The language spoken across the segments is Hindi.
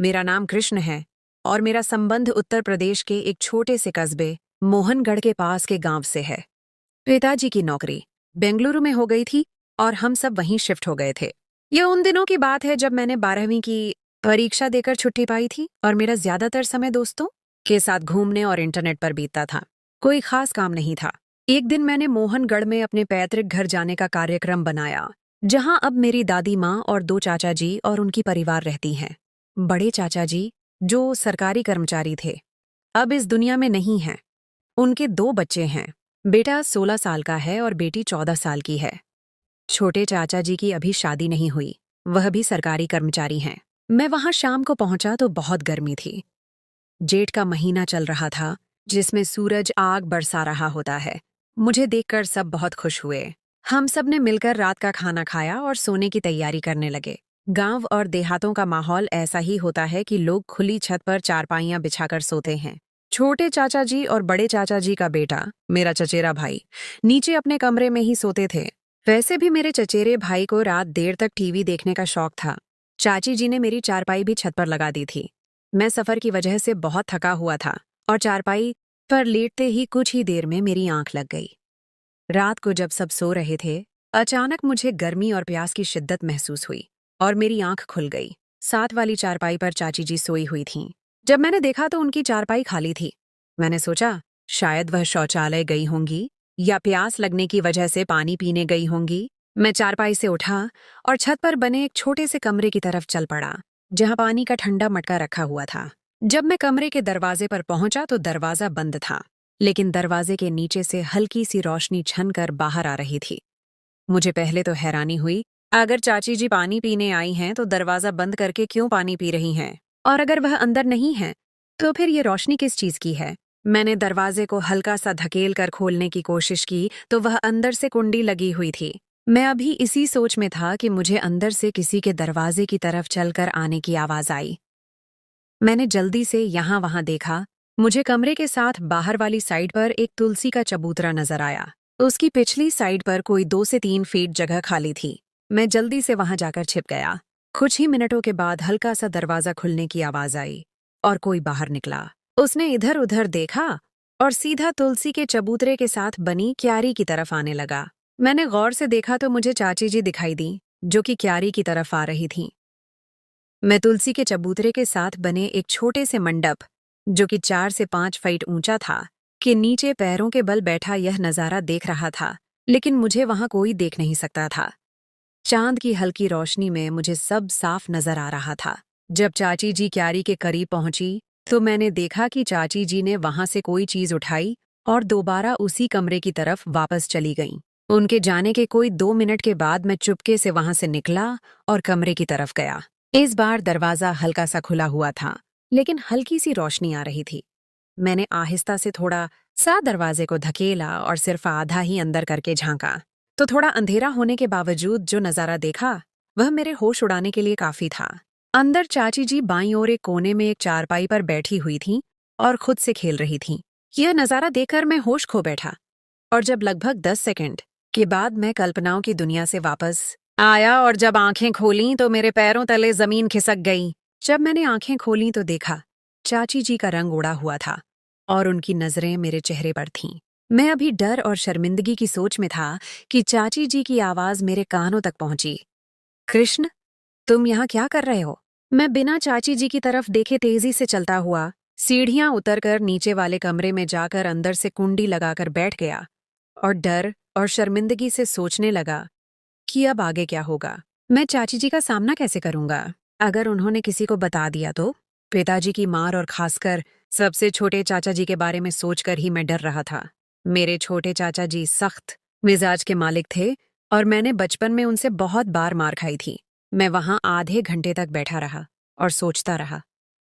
मेरा नाम कृष्ण है और मेरा संबंध उत्तर प्रदेश के एक छोटे से कस्बे मोहनगढ़ के पास के गांव से है। पिताजी की नौकरी बेंगलुरु में हो गई थी और हम सब वहीं शिफ्ट हो गए थे। यह उन दिनों की बात है जब मैंने 12वीं की परीक्षा देकर छुट्टी पाई थी और मेरा ज्यादातर समय दोस्तों के साथ घूमने और इंटरनेट पर बीतता था। कोई खास काम नहीं था। एक दिन मैंने मोहनगढ़ में अपने पैतृक घर जाने का कार्यक्रम बनाया, जहां अब मेरी दादी माँ और 2 चाचा जी और उनकी परिवार रहती हैं। बड़े चाचा जी, जो सरकारी कर्मचारी थे, अब इस दुनिया में नहीं हैं। उनके 2 बच्चे हैं। बेटा 16 साल का है और बेटी 14 साल की है। छोटे चाचा जी की अभी शादी नहीं हुई, वह भी सरकारी कर्मचारी हैं। मैं वहां शाम को पहुंचा तो बहुत गर्मी थी। जेठ का महीना चल रहा था, जिसमें सूरज आग बरसा रहा होता है। मुझे देखकर सब बहुत खुश हुए। हम सब ने मिलकर रात का खाना खाया और सोने की तैयारी करने लगे। गांव और देहातों का माहौल ऐसा ही होता है कि लोग खुली छत पर चारपाइयां बिछाकर सोते हैं। छोटे चाचा जी और बड़े चाचा जी का बेटा, मेरा चचेरा भाई, नीचे अपने कमरे में ही सोते थे। वैसे भी मेरे चचेरे भाई को रात देर तक टीवी देखने का शौक था। चाची जी ने मेरी चारपाई भी छत पर लगा दी थी। मैं सफर की वजह से बहुत थका हुआ था और चारपाई पर लेटते ही कुछ ही देर में मेरी आंख लग गई। रात को जब सब सो रहे थे, अचानक मुझे गर्मी और प्यास की शिद्दत महसूस हुई और मेरी आंख खुल गई। साथ वाली चारपाई पर चाची जी सोई हुई थीं। जब मैंने देखा तो उनकी चारपाई खाली थी। मैंने सोचा शायद वह शौचालय गई होंगी या प्यास लगने की वजह से पानी पीने गई होंगी। मैं चारपाई से उठा और छत पर बने एक छोटे से कमरे की तरफ चल पड़ा, जहां पानी का ठंडा मटका रखा हुआ था। जब मैं कमरे के दरवाजे पर पहुंचा तो दरवाजा बंद था, लेकिन दरवाजे के नीचे से हल्की सी रोशनी छनकर बाहर आ रही थी। मुझे पहले तो हैरानी हुई, अगर चाची जी पानी पीने आई हैं तो दरवाजा बंद करके क्यों पानी पी रही हैं? और अगर वह अंदर नहीं है तो फिर ये रोशनी किस चीज की है? मैंने दरवाजे को हल्का सा धकेल कर खोलने की कोशिश की तो वह अंदर से कुंडी लगी हुई थी। मैं अभी इसी सोच में था कि मुझे अंदर से किसी के दरवाजे की तरफ चलकर आने की आवाज आई। मैंने जल्दी से यहाँ वहां देखा। मुझे कमरे के साथ बाहर वाली साइड पर एक तुलसी का चबूतरा नजर आया। उसकी पिछली साइड पर कोई 2 से 3 फीट जगह खाली थी। मैं जल्दी से वहां जाकर छिप गया। कुछ ही मिनटों के बाद हल्का सा दरवाजा खुलने की आवाज आई और कोई बाहर निकला। उसने इधर उधर देखा और सीधा तुलसी के चबूतरे के साथ बनी क्यारी की तरफ आने लगा। मैंने गौर से देखा तो मुझे चाची जी दिखाई दी, जो कि क्यारी की तरफ आ रही थीं। मैं तुलसी के चबूतरे के साथ बने एक छोटे से मंडप, जो कि 4 से 5 फीट ऊंचा था, के नीचे पैरों के बल बैठा यह नजारा देख रहा था, लेकिन मुझे वहां कोई देख नहीं सकता था। चांद की हल्की रोशनी में मुझे सब साफ नजर आ रहा था। जब चाची जी क्यारी के करीब पहुंची तो मैंने देखा कि चाची जी ने वहां से कोई चीज उठाई और दोबारा उसी कमरे की तरफ वापस चली गईं। उनके जाने के कोई 2 मिनट के बाद मैं चुपके से वहां से निकला और कमरे की तरफ गया। इस बार दरवाजा हल्का सा खुला हुआ था, लेकिन हल्की सी रोशनी आ रही थी। मैंने आहिस्ता से थोड़ा सा दरवाजे को धकेला और सिर्फ आधा ही अंदर करके झांका, तो थोड़ा अंधेरा होने के बावजूद जो नजारा देखा वह मेरे होश उड़ाने के लिए काफी था। अंदर चाची जी बाईं ओर एक कोने में एक चारपाई पर बैठी हुई थीं और खुद से खेल रही थीं। यह नजारा देखकर मैं होश खो बैठा और जब लगभग 10 सेकंड के बाद मैं कल्पनाओं की दुनिया से वापस आया और जब आंखें खोलीं तो मेरे पैरों तले जमीन खिसक गई। जब मैंने आंखें खोलीं तो देखा चाची जी का रंग उड़ा हुआ था और उनकी नजरें मेरे चेहरे पर थीं। मैं अभी डर और शर्मिंदगी की सोच में था कि चाची जी की आवाज मेरे कानों तक पहुंची। कृष्ण, तुम यहाँ क्या कर रहे हो? मैं बिना चाची जी की तरफ देखे तेजी से चलता हुआ सीढ़ियां उतरकर नीचे वाले कमरे में जाकर अंदर से कुंडी लगाकर बैठ गया और डर और शर्मिंदगी से सोचने लगा कि अब आगे क्या होगा। मैं चाची जी का सामना कैसे करूंगा? अगर उन्होंने किसी को बता दिया तो? पिताजी की मार और खासकर सबसे छोटे चाचा जी के बारे में सोचकर ही मैं डर रहा था। मेरे छोटे चाचा जी सख्त मिजाज के मालिक थे और मैंने बचपन में उनसे बहुत बार मार खाई थी। मैं वहां आधे घंटे तक बैठा रहा और सोचता रहा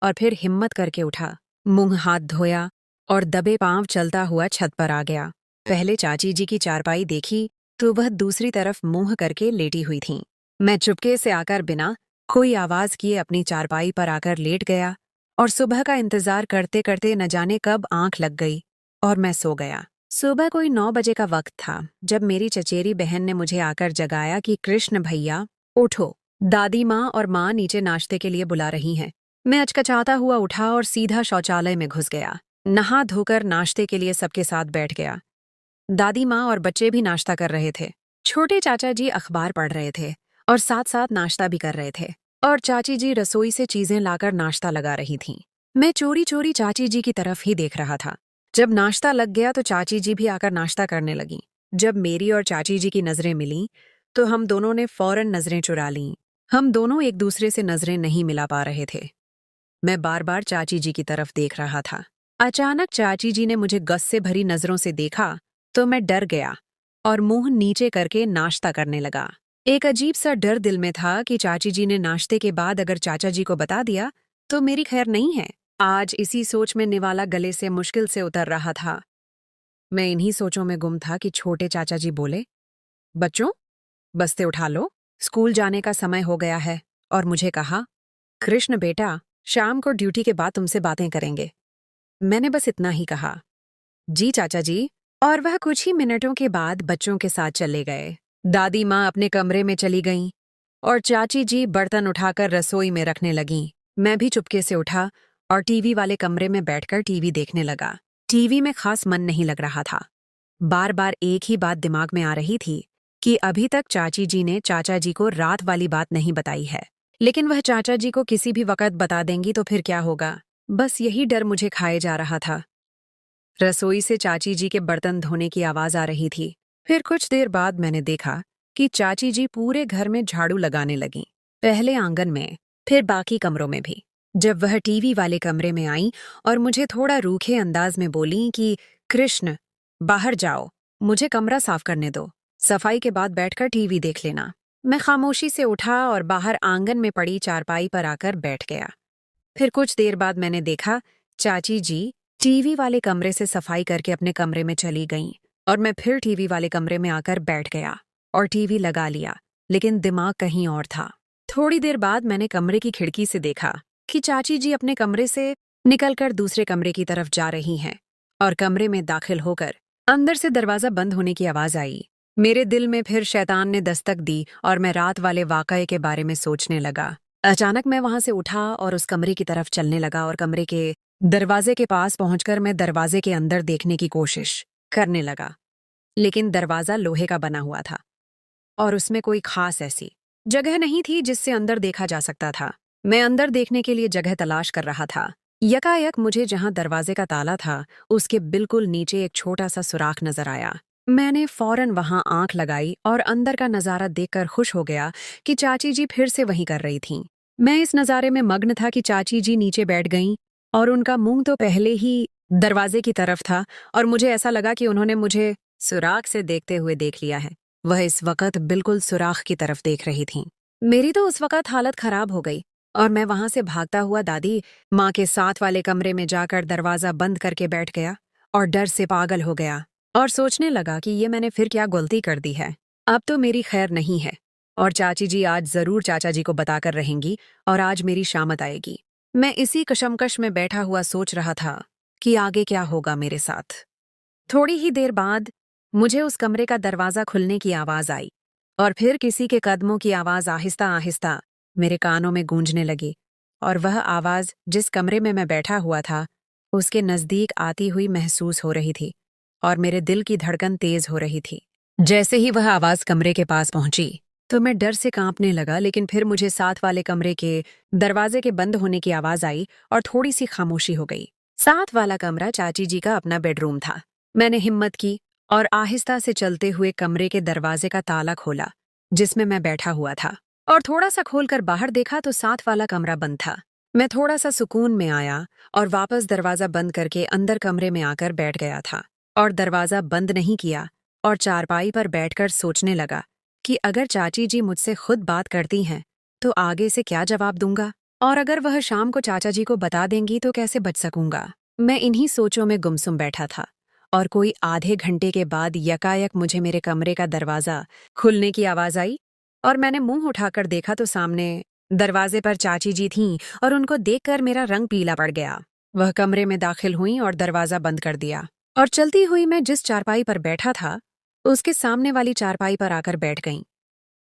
और फिर हिम्मत करके उठा, मुंह हाथ धोया और दबे पांव चलता हुआ छत पर आ गया। पहले चाची जी की चारपाई देखी तो वह दूसरी तरफ मुंह करके लेटी हुई थीं। मैं चुपके से आकर बिना कोई आवाज किए अपनी चारपाई पर आकर लेट गया और सुबह का इंतजार करते करते न जाने कब आंख लग गई और मैं सो गया। सुबह कोई 9 बजे का वक्त था जब मेरी चचेरी बहन ने मुझे आकर जगाया कि कृष्ण भैया उठो, दादी माँ और माँ नीचे नाश्ते के लिए बुला रही हैं। मैं अचकचाता हुआ उठा और सीधा शौचालय में घुस गया। नहा धोकर नाश्ते के लिए सबके साथ बैठ गया। दादी माँ और बच्चे भी नाश्ता कर रहे थे। छोटे चाचा जी अखबार पढ़ रहे थे और साथ साथ नाश्ता भी कर रहे थे, और चाची जी रसोई से चीजें लाकर नाश्ता लगा रही थीं। मैं चोरी चोरी चाची जी की तरफ ही देख रहा था। जब नाश्ता लग गया तो चाची जी भी आकर नाश्ता करने लगीं। जब मेरी और चाची जी की नजरें मिलीं तो हम दोनों ने फौरन नजरें चुरा लीं। हम दोनों एक दूसरे से नजरें नहीं मिला पा रहे थे। मैं बार बार चाची जी की तरफ देख रहा था। अचानक चाची जी ने मुझे गुस्से भरी नजरों से देखा तो मैं डर गया और मुंह नीचे करके नाश्ता करने लगा। एक अजीब सा डर दिल में था कि चाची जी ने नाश्ते के बाद अगर चाचा जी को बता दिया तो मेरी खैर नहीं है। आज इसी सोच में निवाला गले से मुश्किल से उतर रहा था। मैं इन्हीं सोचों में गुम था कि छोटे चाचा जी बोले, बच्चों, बस्ते उठा लो, स्कूल जाने का समय हो गया है। और मुझे कहा, कृष्ण बेटा, शाम को ड्यूटी के बाद तुमसे बातें करेंगे। मैंने बस इतना ही कहा, जी चाचा जी, और वह कुछ ही मिनटों के बाद बच्चों के साथ चले गए। दादी माँ अपने कमरे में चली गईं और चाची जी बर्तन उठाकर रसोई में रखने लगीं। मैं भी चुपके से उठा और टीवी वाले कमरे में बैठकर टीवी देखने लगा। टीवी में खास मन नहीं लग रहा था। बार बार एक ही बात दिमाग में आ रही थी कि अभी तक चाची जी ने चाचा जी को रात वाली बात नहीं बताई है, लेकिन वह चाचा जी को किसी भी वक्त बता देंगी तो फिर क्या होगा। बस यही डर मुझे खाए जा रहा था। रसोई से चाची जी के बर्तन धोने की आवाज आ रही थी। फिर कुछ देर बाद मैंने देखा कि चाची जी पूरे घर में झाड़ू लगाने लगीं। पहले आंगन में, फिर बाकी कमरों में भी। जब वह टीवी वाले कमरे में आईं और मुझे थोड़ा रूखे अंदाज में बोलीं कि कृष्ण, बाहर जाओ, मुझे कमरा साफ करने दो, सफाई के बाद बैठकर टीवी देख लेना। मैं खामोशी से उठा और बाहर आंगन में पड़ी चारपाई पर आकर बैठ गया। फिर कुछ देर बाद मैंने देखा चाची जी टीवी वाले कमरे से सफाई करके अपने कमरे में चली गईं और मैं फिर टीवी वाले कमरे में आकर बैठ गया और टीवी लगा लिया, लेकिन दिमाग कहीं और था। थोड़ी देर बाद मैंने कमरे की खिड़की से देखा कि चाची जी अपने कमरे से निकलकर दूसरे कमरे की तरफ जा रही हैं और कमरे में दाखिल होकर अंदर से दरवाजा बंद होने की आवाज आई। मेरे दिल में फिर शैतान ने दस्तक दी और मैं रात वाले वाकये के बारे में सोचने लगा। अचानक मैं वहां से उठा और उस कमरे की तरफ चलने लगा और कमरे के दरवाजे के पास पहुंचकर मैं दरवाजे के अंदर देखने की कोशिश करने लगा, लेकिन दरवाजा लोहे का बना हुआ था और उसमें कोई खास ऐसी जगह नहीं थी जिससे अंदर देखा जा सकता था। मैं अंदर देखने के लिए जगह तलाश कर रहा था। यकायक मुझे जहां दरवाजे का ताला था उसके बिल्कुल नीचे एक छोटा सा सुराख नजर आया। मैंने फौरन वहां आंख लगाई और अंदर का नजारा देखकर खुश हो गया कि चाची जी फिर से वहीं कर रही थीं। मैं इस नजारे में मग्न था कि चाची जी नीचे बैठ गईं और उनका मुंह तो पहले ही दरवाजे की तरफ था और मुझे ऐसा लगा कि उन्होंने मुझे सुराख से देखते हुए देख लिया है। वह इस वक्त बिल्कुल सुराख की तरफ देख रही थीं। मेरी तो उस वक्त हालत खराब हो गई और मैं वहां से भागता हुआ दादी माँ के साथ वाले कमरे में जाकर दरवाजा बंद करके बैठ गया और डर से पागल हो गया और सोचने लगा कि ये मैंने फिर क्या गलती कर दी है। अब तो मेरी खैर नहीं है और चाची जी आज जरूर चाचा जी को बताकर रहेंगी और आज मेरी शामत आएगी। मैं इसी कशमकश में बैठा हुआ सोच रहा था कि आगे क्या होगा मेरे साथ। थोड़ी ही देर बाद मुझे उस कमरे का दरवाजा खुलने की आवाज आई और फिर किसी के कदमों की आवाज आहिस्ता आहिस्ता मेरे कानों में गूंजने लगी और वह आवाज जिस कमरे में मैं बैठा हुआ था उसके नजदीक आती हुई महसूस हो रही थी और मेरे दिल की धड़कन तेज हो रही थी। जैसे ही वह आवाज कमरे के पास पहुंची तो मैं डर से कांपने लगा, लेकिन फिर मुझे साथ वाले कमरे के दरवाजे के बंद होने की आवाज आई और थोड़ी सी खामोशी हो गई। साथ वाला कमरा चाची जी का अपना बेडरूम था। मैंने हिम्मत की और आहिस्ता से चलते हुए कमरे के दरवाजे का ताला खोला जिसमें मैं बैठा हुआ था और थोड़ा सा खोलकर बाहर देखा तो साथ वाला कमरा बंद था। मैं थोड़ा सा सुकून में आया और वापस दरवाजा बंद करके अंदर कमरे में आकर बैठ गया था और दरवाजा बंद नहीं किया और चारपाई पर बैठकर सोचने लगा कि अगर चाची जी मुझसे खुद बात करती हैं तो आगे से क्या जवाब दूंगा, और अगर वह शाम को चाचा जी को बता देंगी तो कैसे बच सकूंगा। मैं इन्हीं सोचों में गुमसुम बैठा था और कोई आधे घंटे के बाद यकायक मुझे मेरे कमरे का दरवाजा खुलने की आवाज आई और मैंने मुंह उठाकर देखा तो सामने दरवाजे पर चाची जी थीं और उनको देखकर मेरा रंग पीला पड़ गया। वह कमरे में दाखिल हुईं और दरवाजा बंद कर दिया और चलती हुई मैं जिस चारपाई पर बैठा था उसके सामने वाली चारपाई पर आकर बैठ गईं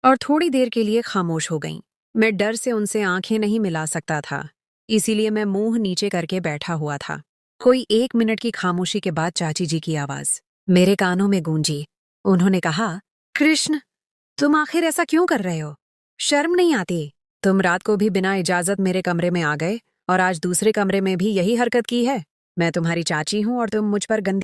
और थोड़ी देर के लिए खामोश हो गईं। मैं डर से उनसे आंखें नहीं मिला सकता था, इसीलिए मैं मुंह नीचे करके बैठा हुआ था। कोई 1 मिनट की खामोशी के बाद चाची जी की आवाज मेरे कानों में गूंजी। उन्होंने कहा, कृष्ण, तुम आखिर ऐसा क्यों कर रहे हो? शर्म नहीं आती? तुम रात को भी बिना इजाजत मेरे कमरे में आ गए और आज दूसरे कमरे में भी यही हरकत की है। मैं तुम्हारी चाची हूं और तुम मुझ पर गंदी